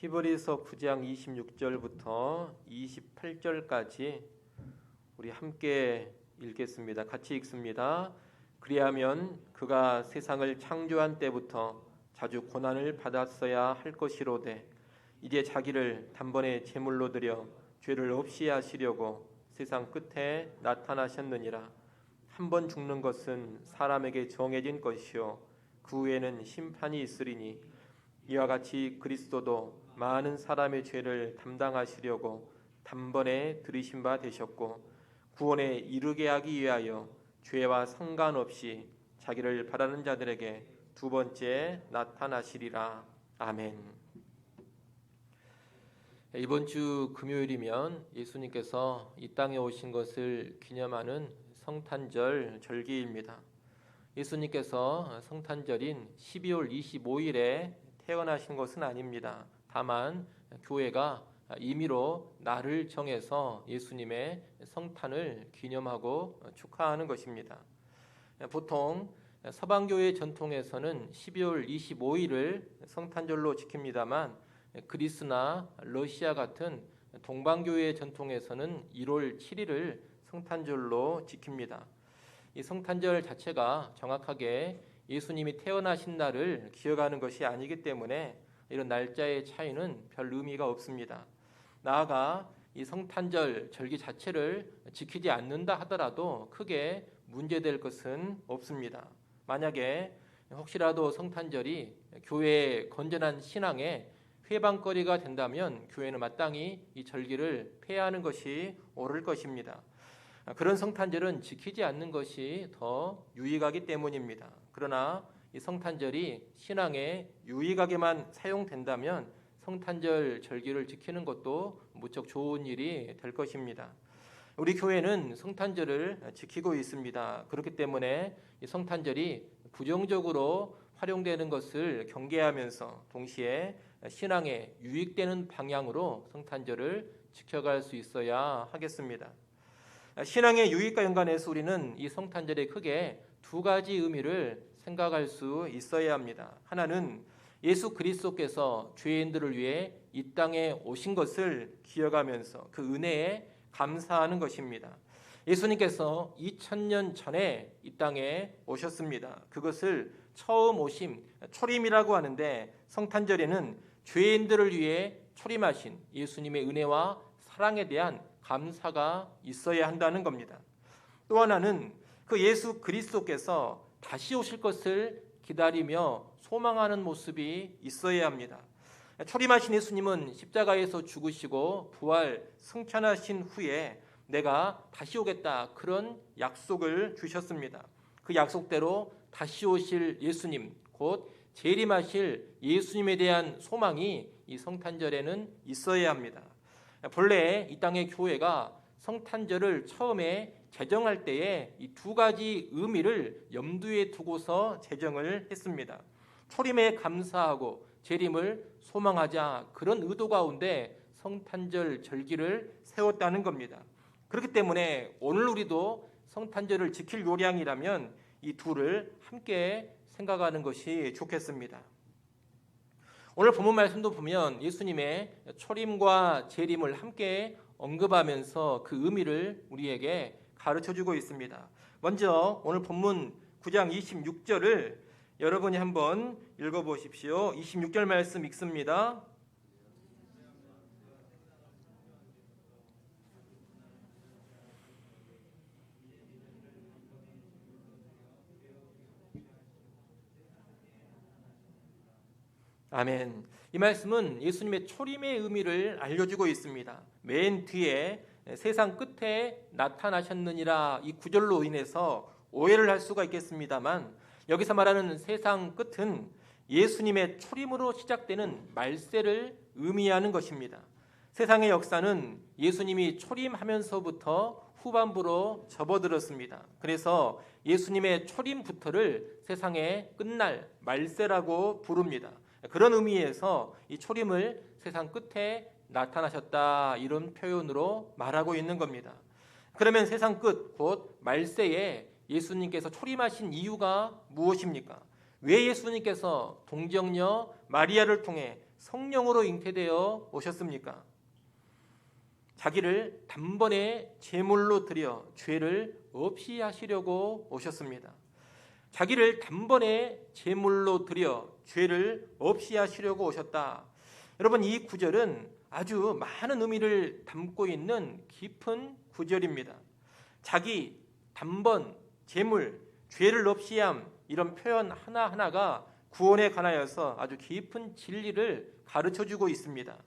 히브리서 9장 26절부터 28절까지 우리 함께 읽겠습니다. 같이 읽습니다. 그리하면 그가 세상을 창조한 때부터 자주 고난을 받았어야 할 것이로되 이제 자기를 단번에 제물로 드려 죄를 없이 하시려고 세상 끝에 나타나셨느니라. 한 번 죽는 것은 사람에게 정해진 것이요 그 후에는 심판이 있으리니 이와 같이 그리스도도 많은 사람의 죄를 담당하시려고 단번에 들이신 바 되셨고 구원에 이르게 하기 위하여 죄와 상관없이 자기를 바라는 자들에게 두 번째 나타나시리라. 아멘. 이번 주 금요일이면 예수님께서 이 땅에 오신 것을 기념하는 성탄절 절기입니다. 예수님께서 성탄절인 12월 25일에 태어나신 것은 아닙니다. 다만 교회가 임의로 날을 정해서 예수님의 성탄을 기념하고 축하하는 것입니다. 보통 서방교회 전통에서는 12월 25일을 성탄절로 지킵니다만 그리스나 러시아 같은 동방교회 전통에서는 1월 7일을 성탄절로 지킵니다. 이 성탄절 자체가 정확하게 예수님이 태어나신 날을 기억하는 것이 아니기 때문에 이런 날짜의 차이는 별 의미가 없습니다. 나아가 이 성탄절 절기 자체를 지키지 않는다 하더라도 크게 문제될 것은 없습니다. 만약에 혹시라도 성탄절이 교회의 건전한 신앙에 회방거리가 된다면 교회는 마땅히 이 절기를 폐하는 것이 옳을 것입니다. 그런 성탄절은 지키지 않는 것이 더 유익하기 때문입니다. 그러나 이 성탄절이 신앙에 유익하게만 사용된다면 성탄절 절기를 지키는 것도 무척 좋은 일이 될 것입니다. 우리 교회는 성탄절을 지키고 있습니다. 그렇기 때문에 이 성탄절이 부정적으로 활용되는 것을 경계하면서 동시에 신앙에 유익되는 방향으로 성탄절을 지켜갈 수 있어야 하겠습니다. 신앙의 유익과 연관해서 우리는 이 성탄절에 크게 두 가지 의미를 생각할 수 있어야 합니다. 하나는 예수 그리스도께서 죄인들을 위해 이 땅에 오신 것을 기억하면서 그 은혜에 감사하는 것입니다. 예수님께서 2000년 전에 이 땅에 오셨습니다. 그것을 처음 오심, 초림이라고 하는데 성탄절에는 죄인들을 위해 초림하신 예수님의 은혜와 사랑에 대한 감사가 있어야 한다는 겁니다. 또 하나는 그 예수 그리스도께서 다시 오실 것을 기다리며 소망하는 모습이 있어야 합니다. 초림하신 예수님은 십자가에서 죽으시고 부활 승천하신 후에 내가 다시 오겠다 그런 약속을 주셨습니다. 그 약속대로 다시 오실 예수님 곧 재림하실 예수님에 대한 소망이 이 성탄절에는 있어야 합니다. 본래 이 땅의 교회가 성탄절을 처음에 제정할 때에 이 두 가지 의미를 염두에 두고서 제정을 했습니다. 초림에 감사하고 재림을 소망하자 그런 의도 가운데 성탄절 절기를 세웠다는 겁니다. 그렇기 때문에 오늘 우리도 성탄절을 지킬 요량이라면 이 둘을 함께 생각하는 것이 좋겠습니다. 오늘 본문 말씀도 보면 예수님의 초림과 재림을 함께 언급하면서 그 의미를 우리에게 가르쳐주고 있습니다. 먼저 오늘 본문 9장 26절을 여러분이 한번 읽어보십시오. 26절 말씀 읽습니다. 아멘. 이 말씀은 예수님의 초림의 의미를 알려주고 있습니다. 맨 뒤에 세상 끝에 나타나셨느니라 이 구절로 인해서 오해를 할 수가 있겠습니다만 여기서 말하는 세상 끝은 예수님의 초림으로 시작되는 말세를 의미하는 것입니다. 세상의 역사는 예수님이 초림하면서부터 후반부로 접어들었습니다. 그래서 예수님의 초림부터를 세상의 끝날 말세라고 부릅니다. 그런 의미에서 이 초림을 세상 끝에 나타나셨다 이런 표현으로 말하고 있는 겁니다. 그러면 세상 끝 곧 말세에 예수님께서 초림하신 이유가 무엇입니까? 왜 예수님께서 동정녀 마리아를 통해 성령으로 잉태되어 오셨습니까? 자기를 단번에 제물로 드려 죄를 없이 하시려고 오셨습니다. 자기를 단번에 제물로 드려 죄를 없이 하시려고 오셨다. 여러분, 이 구절은 아주 많은 의미를 담고 있는 깊은 구절입니다. 자기, 단번, 제물, 죄를 없이 함, 이런 표현 하나하나가 구원에 관하여서 아주 깊은 진리를 가르쳐주고 있습니다.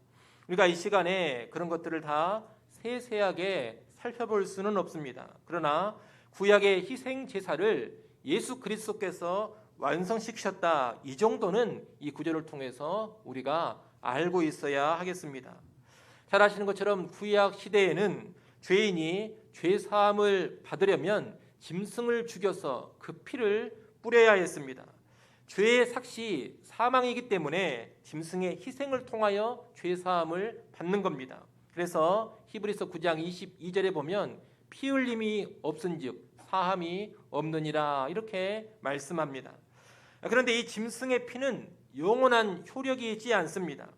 우리가 이 시간에 그런 것들을 다 세세하게 살펴볼 수는 없습니다. 그러나 구약의 희생 제사를 예수 그리스도께서 완성시키셨다, 이 정도는 이 구절을 통해서 우리가 알고 있어야 하겠습니다. 잘 아시는 것처럼 구약 시대에는 죄인이 죄 사함을 받으려면 짐승을 죽여서 그 피를 뿌려야 했습니다. 죄의 삭시 사망이기 때문에 짐승의 희생을 통하여 죄 사함을 받는 겁니다. 그래서 히브리서 9장 22절에 보면 피 흘림이 없은즉 사함이 없느니라, 이렇게 말씀합니다. 그런데 이 짐승의 피는 영원한 효력이 있지 않습니다.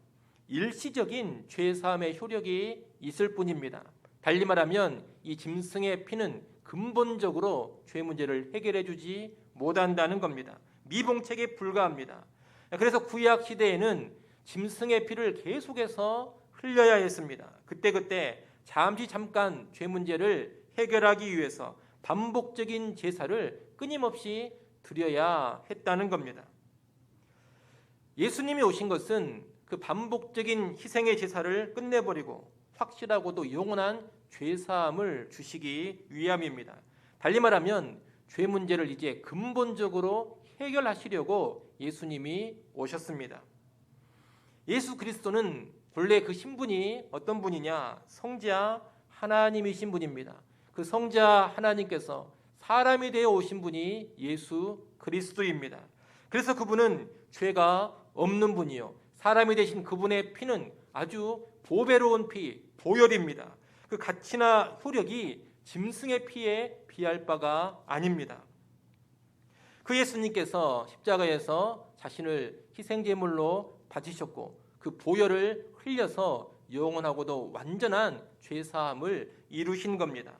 일시적인 죄 사함의 효력이 있을 뿐입니다. 달리 말하면 이 짐승의 피는 근본적으로 죄 문제를 해결해 주지 못한다는 겁니다. 미봉책에 불과합니다. 그래서 구약 시대에는 짐승의 피를 계속해서 흘려야 했습니다. 그때 잠깐 죄 문제를 해결하기 위해서 반복적인 제사를 끊임없이 드려야 했다는 겁니다. 예수님이 오신 것은 그 반복적인 희생의 제사를 끝내버리고 확실하고도 영원한 죄사함을 주시기 위함입니다. 달리 말하면 죄 문제를 이제 근본적으로 해결하시려고 예수님이 오셨습니다. 예수 그리스도는 본래 그 신분이 어떤 분이냐? 성자 하나님이신 분입니다. 그 성자 하나님께서 사람이 되어 오신 분이 예수 그리스도입니다. 그래서 그분은 죄가 없는 분이요, 사람이 되신 그분의 피는 아주 보배로운 피, 보혈입니다. 그 가치나 효력이 짐승의 피에 비할 바가 아닙니다. 그 예수님께서 십자가에서 자신을 희생제물로 바치셨고 그 보혈을 흘려서 영원하고도 완전한 죄사함을 이루신 겁니다.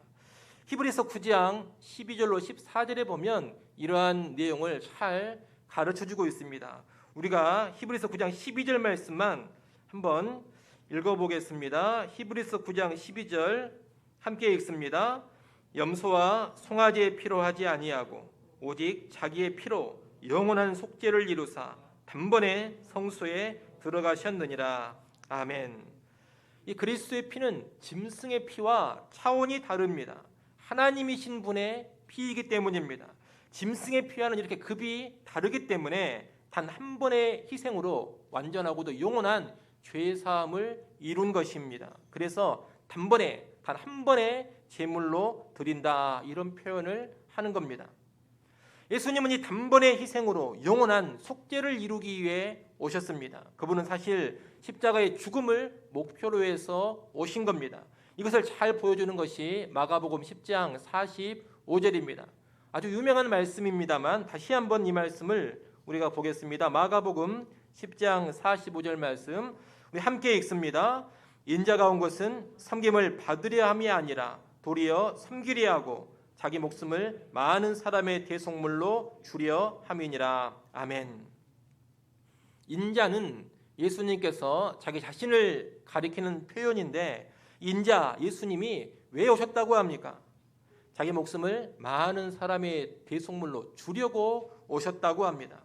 히브리서 9장 12절로 14절에 보면 이러한 내용을 잘 가르쳐주고 있습니다. 우리가 히브리서 9장 12절 말씀만 한번 읽어보겠습니다. 히브리서 9장 12절 함께 읽습니다. 염소와 송아지의 피로 하지 아니하고 오직 자기의 피로 영원한 속죄를 이루사 단번에 성소에 들어가셨느니라. 아멘. 이 그리스도의 피는 짐승의 피와 차원이 다릅니다. 하나님이신 분의 피이기 때문입니다. 짐승의 피와는 이렇게 급이 다르기 때문에 단 한 번의 희생으로 완전하고도 영원한 죄사함을 이룬 것입니다. 그래서 단번에 단 한 번의 제물로 드린다, 이런 표현을 하는 겁니다. 예수님은 이 단번의 희생으로 영원한 속죄를 이루기 위해 오셨습니다. 그분은 사실 십자가의 죽음을 목표로 해서 오신 겁니다. 이것을 잘 보여주는 것이 마가복음 10장 45절입니다. 아주 유명한 말씀입니다만 다시 한번 이 말씀을 우리가 보겠습니다. 마가복음 10장 45절 말씀 우리 함께 읽습니다. 인자가 온 것은 섬김을 받으려 함이 아니라 도리어 섬기려 하고 자기 목숨을 많은 사람의 대속물로 주려 함이니라. 아멘. 인자는 예수님께서 자기 자신을 가리키는 표현인데, 인자 예수님이 왜 오셨다고 합니까? 자기 목숨을 많은 사람의 대속물로 주려고 오셨다고 합니다.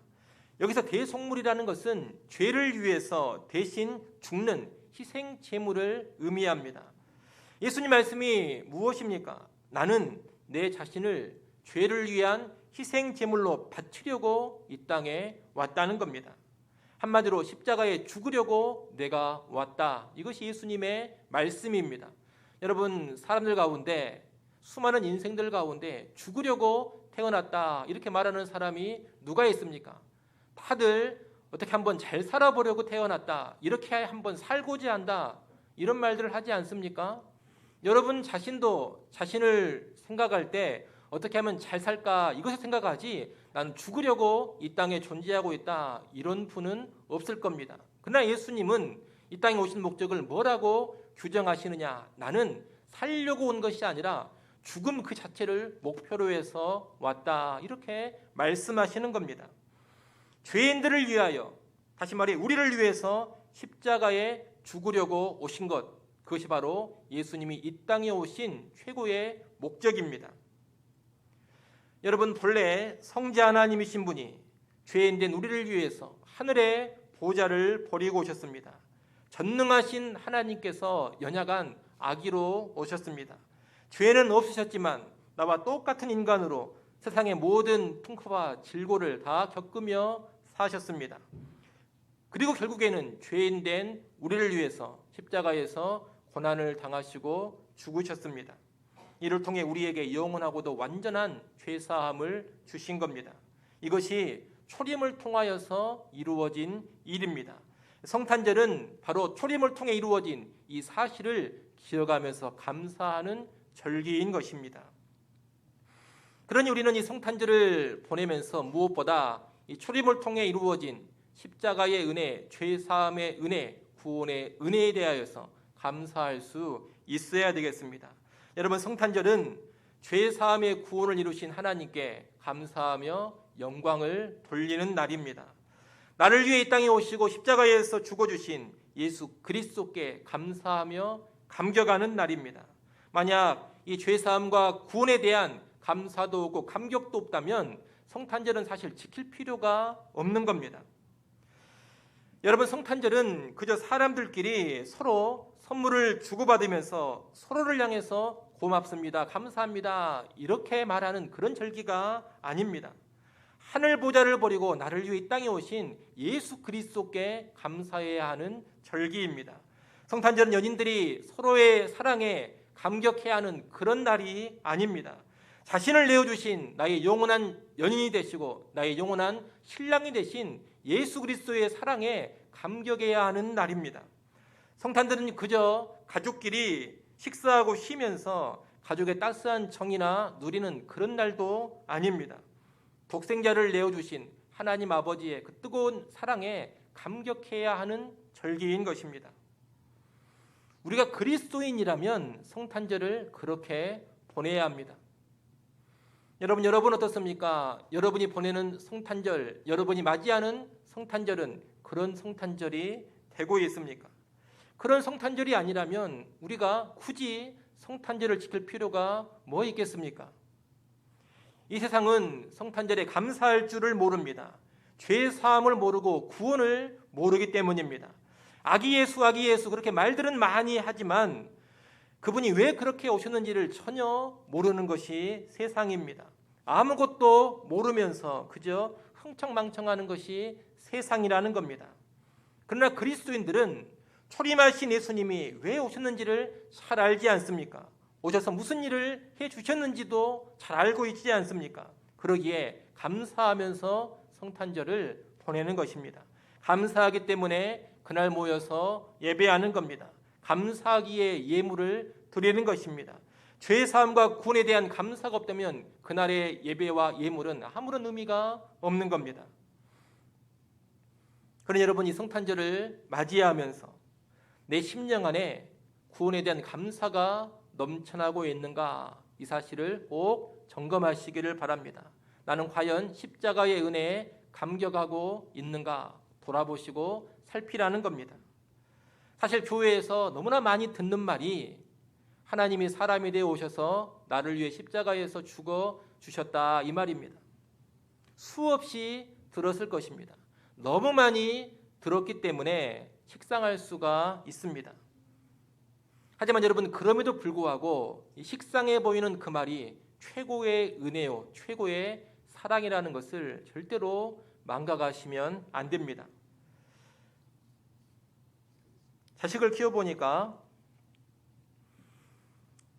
여기서 대속물이라는 것은 죄를 위해서 대신 죽는 희생 제물을 의미합니다. 예수님 말씀이 무엇입니까? 나는 내 자신을 죄를 위한 희생 제물로 바치려고 이 땅에 왔다는 겁니다. 한마디로 십자가에 죽으려고 내가 왔다. 이것이 예수님의 말씀입니다. 여러분, 사람들 가운데, 수많은 인생들 가운데 죽으려고 태어났다 이렇게 말하는 사람이 누가 있습니까? 다들 어떻게 한번 잘 살아보려고 태어났다, 이렇게 한번 살고자 한다, 이런 말들을 하지 않습니까? 여러분 자신도 자신을 생각할 때 어떻게 하면 잘 살까 이것을 생각하지, 나는 죽으려고 이 땅에 존재하고 있다, 이런 분은 없을 겁니다. 그러나 예수님은 이 땅에 오신 목적을 뭐라고 규정하시느냐? 나는 살려고 온 것이 아니라 죽음 그 자체를 목표로 해서 왔다. 이렇게 말씀하시는 겁니다. 죄인들을 위하여, 다시 말해 우리를 위해서 십자가에 죽으려고 오신 것, 그것이 바로 예수님이 이 땅에 오신 최고의 목적입니다. 여러분, 본래 성자 하나님이신 분이 죄인된 우리를 위해서 하늘의 보좌를 버리고 오셨습니다. 전능하신 하나님께서 연약한 아기로 오셨습니다. 죄는 없으셨지만 나와 똑같은 인간으로 세상의 모든 풍파와 질고를 다 겪으며 사셨습니다. 그리고 결국에는 죄인된 우리를 위해서 십자가에서 고난을 당하시고 죽으셨습니다. 이를 통해 우리에게 영원하고도 완전한 죄사함을 주신 겁니다. 이것이 초림을 통하여서 이루어진 일입니다. 성탄절은 바로 초림을 통해 이루어진 이 사실을 기억하면서 감사하는 절기인 것입니다. 그러니 우리는 이 성탄절을 보내면서 무엇보다 이 초림을 통해 이루어진 십자가의 은혜, 죄사함의 은혜, 구원의 은혜에 대하여서 감사할 수 있어야 되겠습니다. 여러분, 성탄절은 죄사함의 구원을 이루신 하나님께 감사하며 영광을 돌리는 날입니다. 나를 위해 이 땅에 오시고 십자가에서 죽어주신 예수 그리스도께 감사하며 감격하는 날입니다. 만약 이 죄사함과 구원에 대한 감사도 없고 감격도 없다면 성탄절은 사실 지킬 필요가 없는 겁니다. 여러분, 성탄절은 그저 사람들끼리 서로 선물을 주고받으면서 서로를 향해서 고맙습니다, 감사합니다 이렇게 말하는 그런 절기가 아닙니다. 하늘 보좌를 버리고 나를 위해 이 땅에 오신 예수 그리스도께 감사해야 하는 절기입니다. 성탄절은 연인들이 서로의 사랑에 감격해야 하는 그런 날이 아닙니다. 자신을 내어주신 나의 영원한 연인이 되시고 나의 영원한 신랑이 되신 예수 그리스도의 사랑에 감격해야 하는 날입니다. 성탄절은 그저 가족끼리 식사하고 쉬면서 가족의 따스한 정이나 누리는 그런 날도 아닙니다. 독생자를 내어주신 하나님 아버지의 그 뜨거운 사랑에 감격해야 하는 절기인 것입니다. 우리가 그리스도인이라면 성탄절을 그렇게 보내야 합니다. 여러분 어떻습니까? 여러분이 보내는 성탄절, 여러분이 맞이하는 성탄절은 그런 성탄절이 되고 있습니까? 그런 성탄절이 아니라면 우리가 굳이 성탄절을 지킬 필요가 뭐 있겠습니까? 이 세상은 성탄절에 감사할 줄을 모릅니다. 죄 사함을 모르고 구원을 모르기 때문입니다. 아기 예수 그렇게 말들은 많이 하지만 그분이 왜 그렇게 오셨는지를 전혀 모르는 것이 세상입니다. 아무것도 모르면서 그저 흥청망청하는 것이 세상이라는 겁니다. 그러나 그리스도인들은 초림하신 예수님이 왜 오셨는지를 잘 알지 않습니까? 오셔서 무슨 일을 해주셨는지도 잘 알고 있지 않습니까? 그러기에 감사하면서 성탄절을 보내는 것입니다. 감사하기 때문에 그날 모여서 예배하는 겁니다. 감사하기에 예물을 드리는 것입니다. 죄사함과 구원에 대한 감사가 없다면 그날의 예배와 예물은 아무런 의미가 없는 겁니다. 그러니 여러분, 이 성탄절을 맞이하면서 내 심령 안에 구원에 대한 감사가 넘쳐나고 있는가, 이 사실을 꼭 점검하시기를 바랍니다. 나는 과연 십자가의 은혜에 감격하고 있는가 돌아보시고 살피라는 겁니다. 사실 교회에서 너무나 많이 듣는 말이 하나님이 사람이 되어 오셔서 나를 위해 십자가에서 죽어 주셨다, 이 말입니다. 수없이 들었을 것입니다. 너무 많이 들었기 때문에 식상할 수가 있습니다. 하지만 여러분, 그럼에도 불구하고 식상해 보이는 그 말이 최고의 은혜요, 최고의 사랑이라는 것을 절대로 망각하시면 안 됩니다. 자식을 키워보니까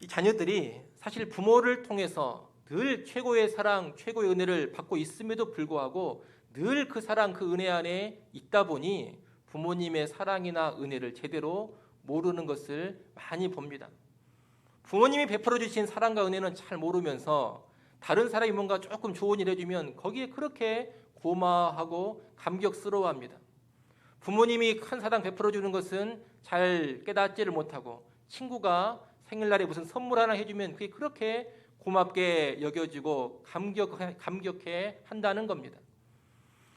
이 자녀들이 사실 부모를 통해서 늘 최고의 사랑, 최고의 은혜를 받고 있음에도 불구하고 늘 그 사랑, 그 은혜 안에 있다 보니 부모님의 사랑이나 은혜를 제대로 모르는 것을 많이 봅니다. 부모님이 베풀어 주신 사랑과 은혜는 잘 모르면서 다른 사람이 뭔가 조금 좋은 일 해주면 거기에 그렇게 고마워하고 감격스러워합니다. 부모님이 큰 사랑 베풀어 주는 것은 잘 깨닫지를 못하고 친구가 생일날에 무슨 선물 하나 해주면 그게 그렇게 고맙게 여겨지고 감격해 한다는 겁니다.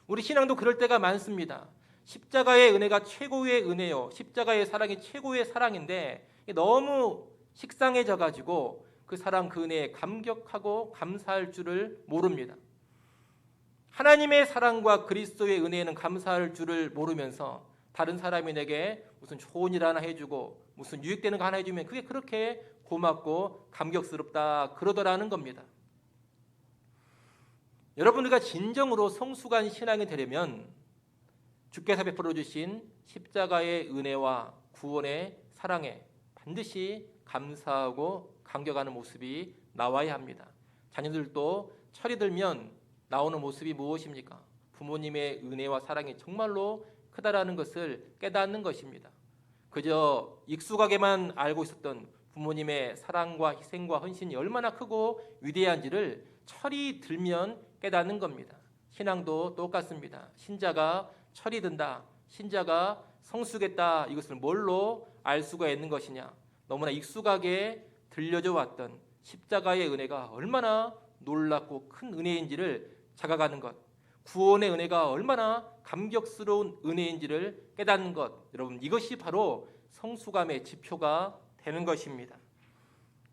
우리 신앙도 그럴 때가 많습니다. 십자가의 은혜가 최고의 은혜요, 십자가의 사랑이 최고의 사랑인데 너무 식상해져 가지고 그 사랑, 그 은혜에 감격하고 감사할 줄을 모릅니다. 하나님의 사랑과 그리스도의 은혜에는 감사할 줄을 모르면서 다른 사람이 내게 무슨 좋은 일 하나 해주고 무슨 유익되는 거 하나 해주면 그게 그렇게 고맙고 감격스럽다 그러더라는 겁니다. 여러분들과 진정으로 성숙한 신앙이 되려면 주께서 베풀어 주신 십자가의 은혜와 구원의 사랑에 반드시 감사하고 감격하는 모습이 나와야 합니다. 자녀들도 철이 들면 나오는 모습이 무엇입니까? 부모님의 은혜와 사랑이 정말로 크다라는 것을 깨닫는 것입니다. 그저 익숙하게만 알고 있었던 부모님의 사랑과 희생과 헌신이 얼마나 크고 위대한지를 철이 들면 깨닫는 겁니다. 신앙도 똑같습니다. 신자가 철이 든다, 신자가 성숙했다, 이것을 뭘로 알 수가 있는 것이냐? 너무나 익숙하게 들려져 왔던 십자가의 은혜가 얼마나 놀랍고 큰 은혜인지를 자각하는 것, 구원의 은혜가 얼마나 감격스러운 은혜인지를 깨닫는 것, 여러분 이것이 바로 성숙함의 지표가 되는 것입니다.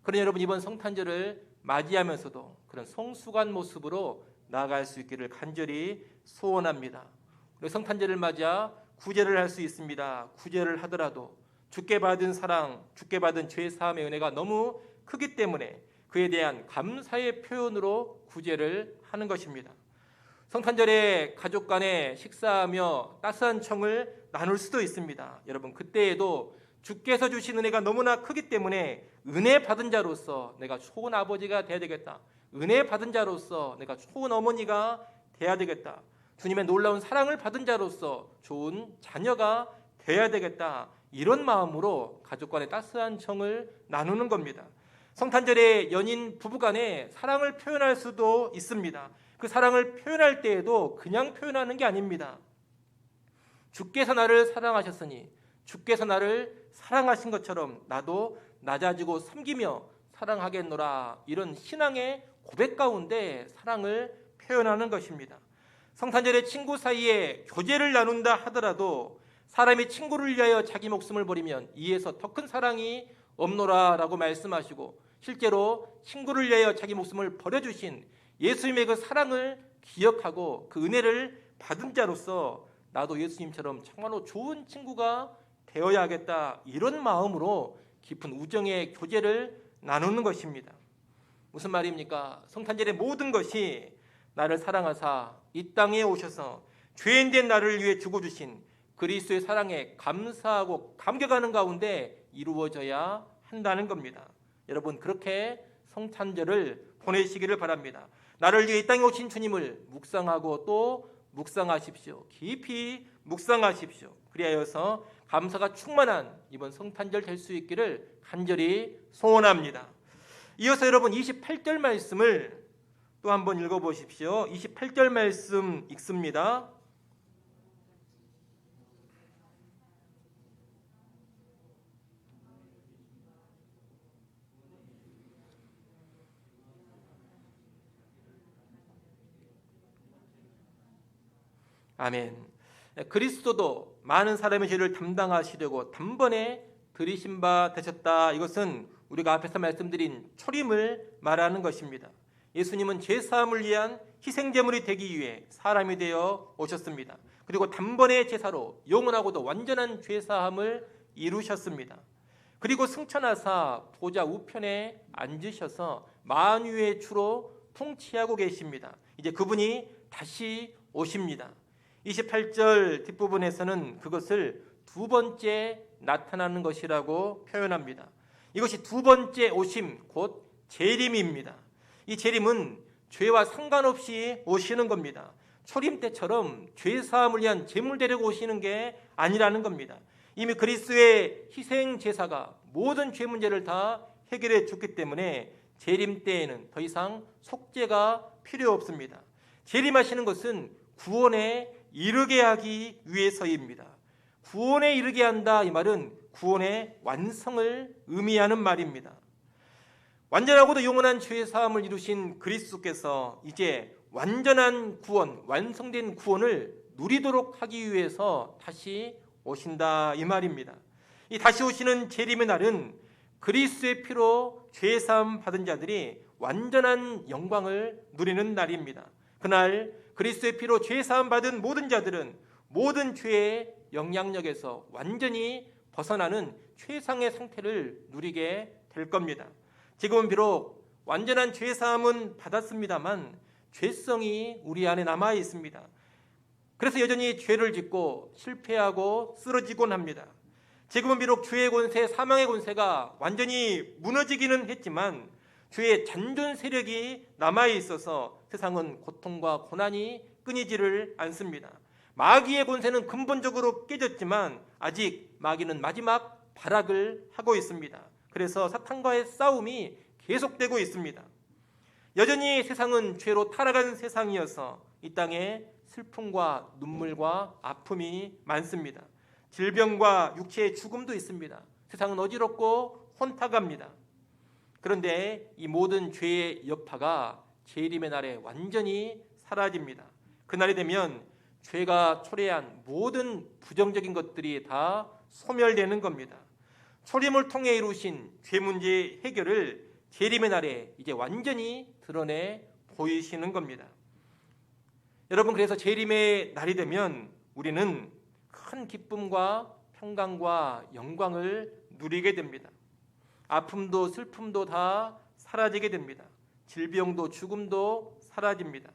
그러니 여러분 이번 성탄절을 맞이하면서도 그런 성숙한 모습으로 나아갈 수 있기를 간절히 소원합니다. 우리 성탄절을 맞아 구제를 할 수 있습니다. 구제를 하더라도 주께 받은 사랑, 주께 받은 죄 사함의 은혜가 너무 크기 때문에 그에 대한 감사의 표현으로 구제를 하는 것입니다. 성탄절에 가족 간에 식사하며 따스한 청을 나눌 수도 있습니다. 여러분 그때에도 주께서 주신 은혜가 너무나 크기 때문에 은혜 받은 자로서 내가 좋은 아버지가 돼야 되겠다. 은혜 받은 자로서 내가 좋은 어머니가 돼야 되겠다. 주님의 놀라운 사랑을 받은 자로서 좋은 자녀가 돼야 되겠다. 이런 마음으로 가족 간에 따스한 청을 나누는 겁니다. 성탄절에 연인 부부간에 사랑을 표현할 수도 있습니다. 그 사랑을 표현할 때에도 그냥 표현하는 게 아닙니다. 주께서 나를 사랑하셨으니 주께서 나를 사랑하신 것처럼 나도 낮아지고 섬기며 사랑하겠노라, 이런 신앙의 고백 가운데 사랑을 표현하는 것입니다. 성탄절에 친구 사이에 교제를 나눈다 하더라도 사람이 친구를 위하여 자기 목숨을 버리면 이에서 더 큰 사랑이 없노라라고 말씀하시고, 실제로 친구를 위하여 자기 목숨을 버려주신 예수님의 그 사랑을 기억하고 그 은혜를 받은 자로서 나도 예수님처럼 정말로 좋은 친구가 되어야겠다, 이런 마음으로 깊은 우정의 교제를 나누는 것입니다. 무슨 말입니까? 성탄절의 모든 것이 나를 사랑하사 이 땅에 오셔서 죄인된 나를 위해 죽어주신 그리스도의 사랑에 감사하고 감격하는 가운데 이루어져야 한다는 겁니다. 여러분 그렇게 성탄절을 보내시기를 바랍니다. 나를 위해 이 땅에 오신 주님을 묵상하고 또 묵상하십시오. 깊이 묵상하십시오. 그리하여서 감사가 충만한 이번 성탄절 될 수 있기를 간절히 소원합니다. 이어서 여러분 28절 말씀을 또 한번 읽어보십시오. 28절 말씀 읽습니다. 아멘. 그리스도도 많은 사람의 죄를 담당하시려고 단번에 들이신 바 되셨다. 이것은 우리가 앞에서 말씀드린 초림을 말하는 것입니다. 예수님은 죄사함을 위한 희생제물이 되기 위해 사람이 되어 오셨습니다. 그리고 단번에 제사로 영원하고도 완전한 죄사함을 이루셨습니다. 그리고 승천하사 보좌 우편에 앉으셔서 만유의 주로 통치하고 계십니다. 이제 그분이 다시 오십니다. 28절 뒷부분에서는 그것을 두 번째 나타나는 것이라고 표현합니다. 이것이 두 번째 오심, 곧 재림입니다. 이 재림은 죄와 상관없이 오시는 겁니다. 초림 때처럼 죄 사함을 위한 제물 데리고 오시는 게 아니라는 겁니다. 이미 그리스도의 희생 제사가 모든 죄 문제를 다 해결해 줬기 때문에 재림 때에는 더 이상 속죄가 필요 없습니다. 재림하시는 것은 구원에 이르게 하기 위해서입니다. 구원에 이르게 한다. 이 말은 구원의 완성을 의미하는 말입니다. 완전하고도 영원한 죄 사함을 이루신 그리스도께서 이제 완전한 구원, 완성된 구원을 누리도록 하기 위해서 다시 오신다 이 말입니다. 이 다시 오시는 재림의 날은 그리스도의 피로 죄 사함 받은 자들이 완전한 영광을 누리는 날입니다. 그날 그리스도의 피로 죄 사함 받은 모든 자들은 모든 죄의 영향력에서 완전히 벗어나는 최상의 상태를 누리게 될 겁니다. 지금은 비록 완전한 죄 사함은 받았습니다만 죄성이 우리 안에 남아 있습니다. 그래서 여전히 죄를 짓고 실패하고 쓰러지곤 합니다. 지금은 비록 죄의 권세, 사망의 권세가 완전히 무너지기는 했지만 죄의 잔존 세력이 남아 있어서 세상은 고통과 고난이 끊이지를 않습니다. 마귀의 권세는 근본적으로 깨졌지만 아직 마귀는 마지막 발악을 하고 있습니다. 그래서 사탄과의 싸움이 계속되고 있습니다. 여전히 세상은 죄로 타락한 세상이어서 이 땅에 슬픔과 눈물과 아픔이 많습니다. 질병과 육체의 죽음도 있습니다. 세상은 어지럽고 혼탁합니다. 그런데 이 모든 죄의 여파가 재림의 날에 완전히 사라집니다. 그날이 되면 죄가 초래한 모든 부정적인 것들이 다 소멸되는 겁니다. 초림을 통해 이루신 죄 문제 해결을 재림의 날에 이제 완전히 드러내 보이시는 겁니다. 여러분, 그래서 재림의 날이 되면 우리는 큰 기쁨과 평강과 영광을 누리게 됩니다. 아픔도 슬픔도 다 사라지게 됩니다. 질병도 죽음도 사라집니다.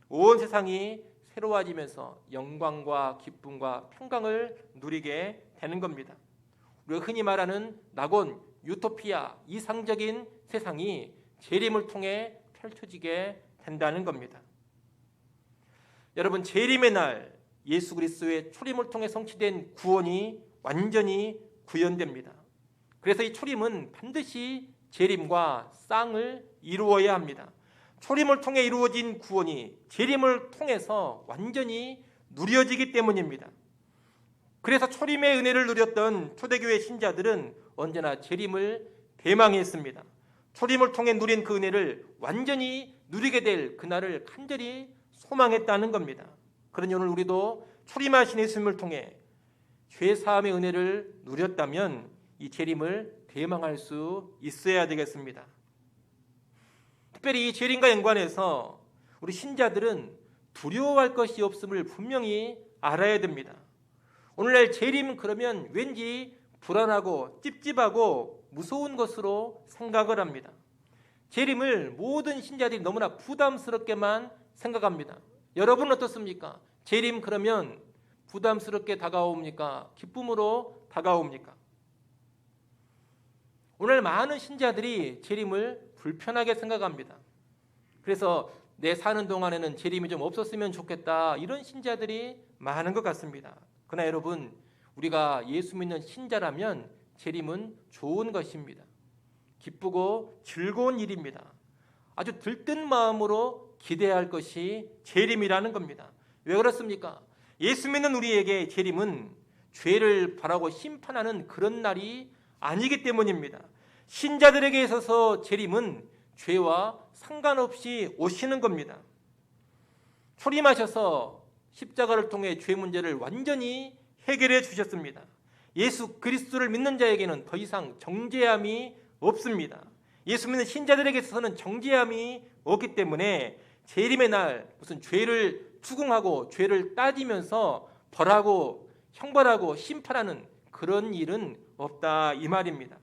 온 세상이 새로워지면서 영광과 기쁨과 평강을 누리게 되는 겁니다. 우리가 흔히 말하는 낙원, 유토피아, 이상적인 세상이 재림을 통해 펼쳐지게 된다는 겁니다. 여러분, 재림의 날 예수 그리스도의 초림을 통해 성취된 구원이 완전히 구현됩니다. 그래서 이 초림은 반드시 재림과 쌍을 이루어야 합니다. 초림을 통해 이루어진 구원이 재림을 통해서 완전히 누려지기 때문입니다. 그래서 초림의 은혜를 누렸던 초대교회 신자들은 언제나 재림을 대망했습니다. 초림을 통해 누린 그 은혜를 완전히 누리게 될 그날을 간절히 소망했다는 겁니다. 그러니 오늘 우리도 초림하신 예수님을 통해 죄 사함의 은혜를 누렸다면 이 재림을 대망할 수 있어야 되겠습니다. 특별히 이 재림과 연관해서 우리 신자들은 두려워할 것이 없음을 분명히 알아야 됩니다. 오늘날 재림 그러면 왠지 불안하고 찝찝하고 무서운 것으로 생각을 합니다. 재림을 모든 신자들이 너무나 부담스럽게만 생각합니다. 여러분은 어떻습니까? 재림 그러면 부담스럽게 다가옵니까? 기쁨으로 다가옵니까? 오늘 많은 신자들이 재림을 불편하게 생각합니다. 그래서 내 사는 동안에는 재림이 좀 없었으면 좋겠다, 이런 신자들이 많은 것 같습니다. 그러나 여러분, 우리가 예수 믿는 신자라면 재림은 좋은 것입니다. 기쁘고 즐거운 일입니다. 아주 들뜬 마음으로 기대할 것이 재림이라는 겁니다. 왜 그렇습니까? 예수 믿는 우리에게 재림은 죄를 바라고 심판하는 그런 날이 아니기 때문입니다. 신자들에게 있어서 재림은 죄와 상관없이 오시는 겁니다. 초림하셔서 십자가를 통해 죄 문제를 완전히 해결해 주셨습니다. 예수 그리스도를 믿는 자에게는 더 이상 정죄함이 없습니다. 예수 믿는 신자들에게 있어서는 정죄함이 없기 때문에 재림의 날 무슨 죄를 추궁하고 죄를 따지면서 벌하고 형벌하고 심판하는 그런 일은 없다, 이 말입니다.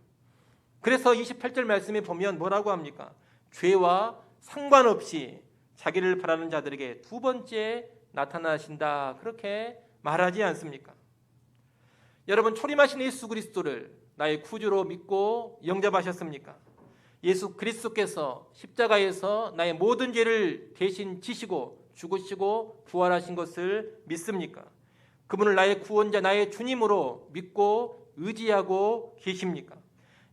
그래서 28절 말씀에 보면 뭐라고 합니까? 죄와 상관없이 자기를 바라는 자들에게 두 번째 나타나신다, 그렇게 말하지 않습니까? 여러분, 초림하신 예수 그리스도를 나의 구주로 믿고 영접하셨습니까? 예수 그리스도께서 십자가에서 나의 모든 죄를 대신 지시고 죽으시고 부활하신 것을 믿습니까? 그분을 나의 구원자, 나의 주님으로 믿고 의지하고 계십니까?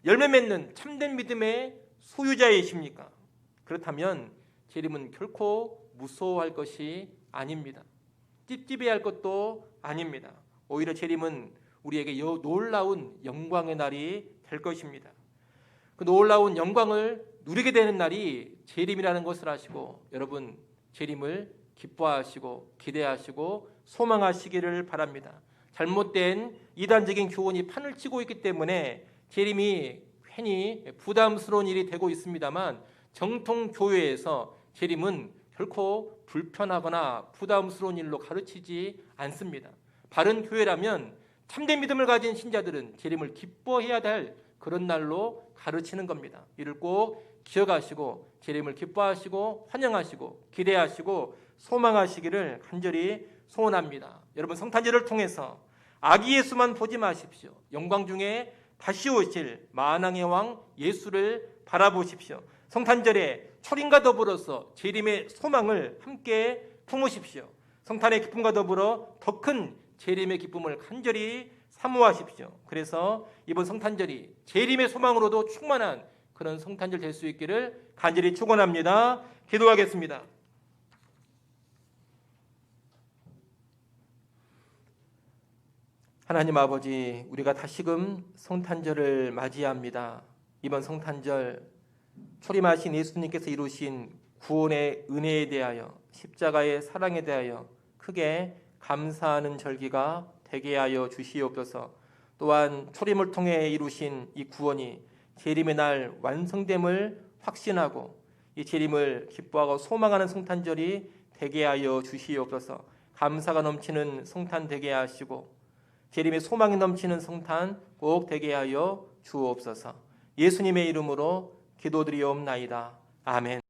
열매 맺는 참된 믿음의 소유자이십니까? 그렇다면 재림은 결코 무서워할 것이 아닙니다. 찝찝해할 것도 아닙니다. 오히려 재림은 우리에게 놀라운 영광의 날이 될 것입니다. 그 놀라운 영광을 누리게 되는 날이 재림이라는 것을 아시고 여러분 재림을 기뻐하시고 기대하시고 소망하시기를 바랍니다. 잘못된 이단적인 교훈이 판을 치고 있기 때문에 재림이 괜히 부담스러운 일이 되고 있습니다만 정통 교회에서 재림은 결코 불편하거나 부담스러운 일로 가르치지 않습니다. 바른 교회라면 참된 믿음을 가진 신자들은 재림을 기뻐해야 될 그런 날로 가르치는 겁니다. 이를 꼭 기억하시고 재림을 기뻐하시고 환영하시고 기대하시고 소망하시기를 간절히 소원합니다. 여러분 성탄절을 통해서 아기 예수만 보지 마십시오. 영광 중에 다시 오실 만왕의 왕 예수를 바라보십시오. 성탄절에 초림과 더불어서 재림의 소망을 함께 품으십시오. 성탄의 기쁨과 더불어 더 큰 재림의 기쁨을 간절히 사모하십시오. 그래서 이번 성탄절이 재림의 소망으로도 충만한 그런 성탄절 될 수 있기를 간절히 축원합니다. 기도하겠습니다. 하나님 아버지, 우리가 다시금 성탄절을 맞이합니다. 이번 성탄절 초림하신 예수님께서 이루신 구원의 은혜에 대하여 십자가의 사랑에 대하여 크게 감사하는 절기가 되게 하여 주시옵소서. 또한 초림을 통해 이루신 이 구원이 재림의 날 완성됨을 확신하고 이 재림을 기뻐하고 소망하는 성탄절이 되게 하여 주시옵소서. 감사가 넘치는 성탄 되게 하시고 재림의 소망이 넘치는 성탄 꼭 되게 하여 주옵소서. 예수님의 이름으로 기도드리옵나이다. 아멘.